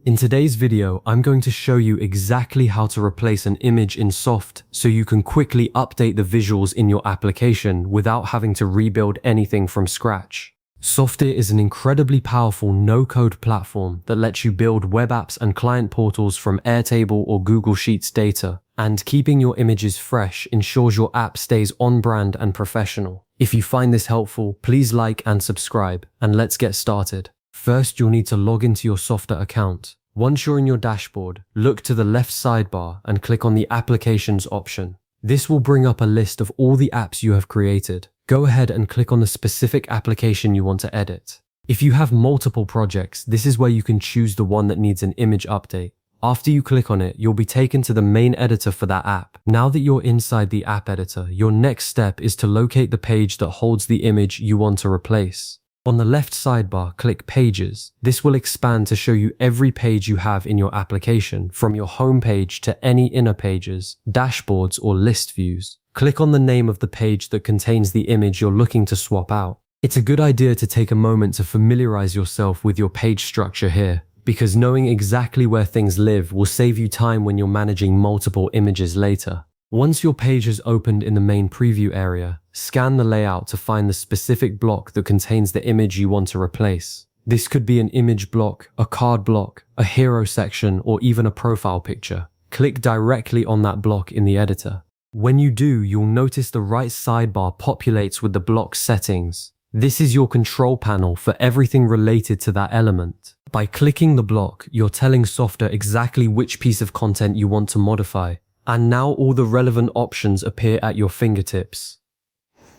In today's video, I'm going to show you exactly how to replace an image in Softr so you can quickly update the visuals in your application without having to rebuild anything from scratch. Softr is an incredibly powerful no-code platform that lets you build web apps and client portals from Airtable or Google Sheets data, and keeping your images fresh ensures your app stays on brand and professional. If you find this helpful, please like and subscribe, and let's get started. First, you'll need to log into your Softr account. Once you're in your dashboard, look to the left sidebar and click on the Applications option. This will bring up a list of all the apps you have created. Go ahead and click on the specific application you want to edit. If you have multiple projects, this is where you can choose the one that needs an image update. After you click on it, you'll be taken to the main editor for that app. Now that you're inside the app editor, your next step is to locate the page that holds the image you want to replace. On the left sidebar, click Pages. This will expand to show you every page you have in your application, from your home page to any inner pages, dashboards, or list views. Click on the name of the page that contains the image you're looking to swap out. It's a good idea to take a moment to familiarize yourself with your page structure here, because knowing exactly where things live will save you time when you're managing multiple images later. Once your page is opened in the main preview area, scan the layout to find the specific block that contains the image you want to replace. This could be an image block, a card block, a hero section, or even a profile picture. Click directly on that block in the editor. When you do, you'll notice the right sidebar populates with the block settings. This is your control panel for everything related to that element. By clicking the block, you're telling Softr exactly which piece of content you want to modify. And now all the relevant options appear at your fingertips.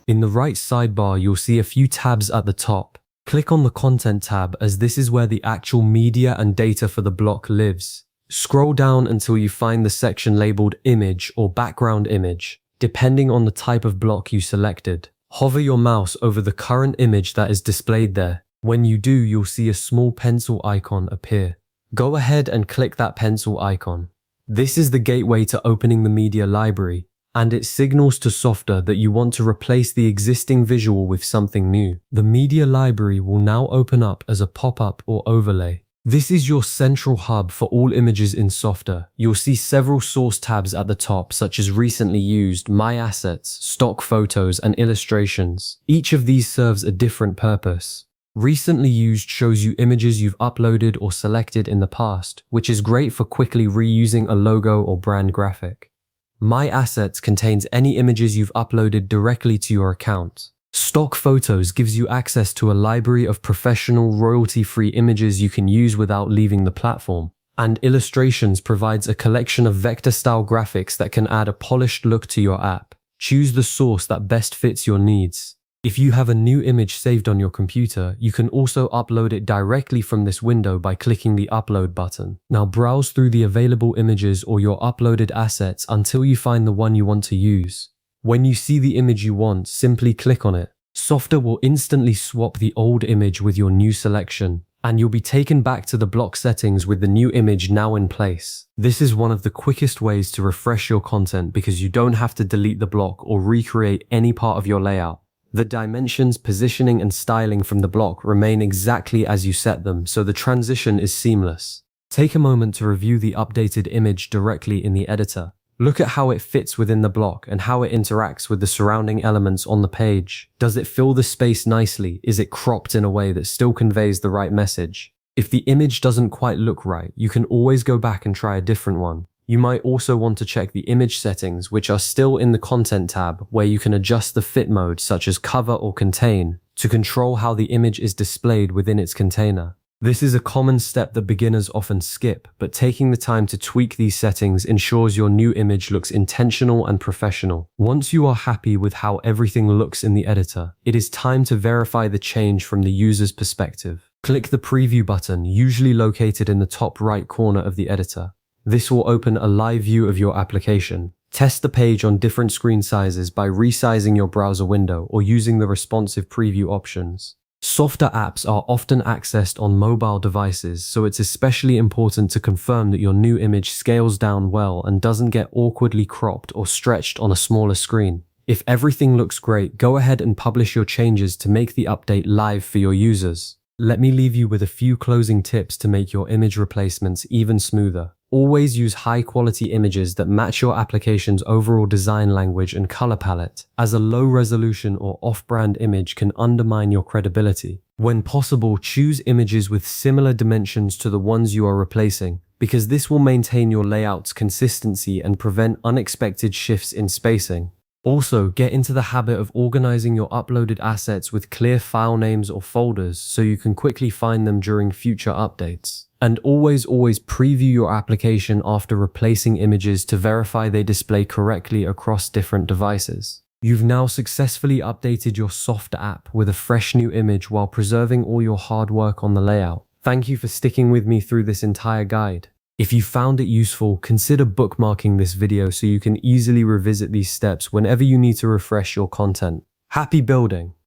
In the right sidebar, you'll see a few tabs at the top. Click on the Content tab, as this is where the actual media and data for the block lives. Scroll down until you find the section labeled Image or Background Image, depending on the type of block you selected. Hover your mouse over the current image that is displayed there. When you do, you'll see a small pencil icon appear. Go ahead and click that pencil icon. This is the gateway to opening the media library, and it signals to Softr that you want to replace the existing visual with something new. The media library will now open up as a pop-up or overlay. This is your central hub for all images in Softr. You'll see several source tabs at the top, such as Recently Used, My Assets, Stock Photos, and Illustrations. Each of these serves a different purpose. Recently Used shows you images you've uploaded or selected in the past, which is great for quickly reusing a logo or brand graphic. My Assets contains any images you've uploaded directly to your account. Stock Photos gives you access to a library of professional, royalty-free images you can use without leaving the platform. And Illustrations provides a collection of vector-style graphics that can add a polished look to your app. Choose the source that best fits your needs. If you have a new image saved on your computer, you can also upload it directly from this window by clicking the Upload button. Now browse through the available images or your uploaded assets until you find the one you want to use. When you see the image you want, simply click on it. Softr will instantly swap the old image with your new selection, and you'll be taken back to the block settings with the new image now in place. This is one of the quickest ways to refresh your content because you don't have to delete the block or recreate any part of your layout. The dimensions, positioning, and styling from the block remain exactly as you set them, so the transition is seamless. Take a moment to review the updated image directly in the editor. Look at how it fits within the block and how it interacts with the surrounding elements on the page. Does it fill the space nicely? Is it cropped in a way that still conveys the right message? If the image doesn't quite look right, you can always go back and try a different one. You might also want to check the image settings, which are still in the Content tab, where you can adjust the fit mode, such as Cover or Contain, to control how the image is displayed within its container. This is a common step that beginners often skip, but taking the time to tweak these settings ensures your new image looks intentional and professional. Once you are happy with how everything looks in the editor, it is time to verify the change from the user's perspective. Click the Preview button, usually located in the top right corner of the editor. This will open a live view of your application. Test the page on different screen sizes by resizing your browser window or using the responsive preview options. Softr apps are often accessed on mobile devices, so it's especially important to confirm that your new image scales down well and doesn't get awkwardly cropped or stretched on a smaller screen. If everything looks great, go ahead and publish your changes to make the update live for your users. Let me leave you with a few closing tips to make your image replacements even smoother. Always use high-quality images that match your application's overall design language and color palette, as a low-resolution or off-brand image can undermine your credibility. When possible, choose images with similar dimensions to the ones you are replacing, because this will maintain your layout's consistency and prevent unexpected shifts in spacing. Also, get into the habit of organizing your uploaded assets with clear file names or folders so you can quickly find them during future updates. And always preview your application after replacing images to verify they display correctly across different devices. You've now successfully updated your Softr app with a fresh new image while preserving all your hard work on the layout. Thank you for sticking with me through this entire guide. If you found it useful, consider bookmarking this video so you can easily revisit these steps whenever you need to refresh your content. Happy building!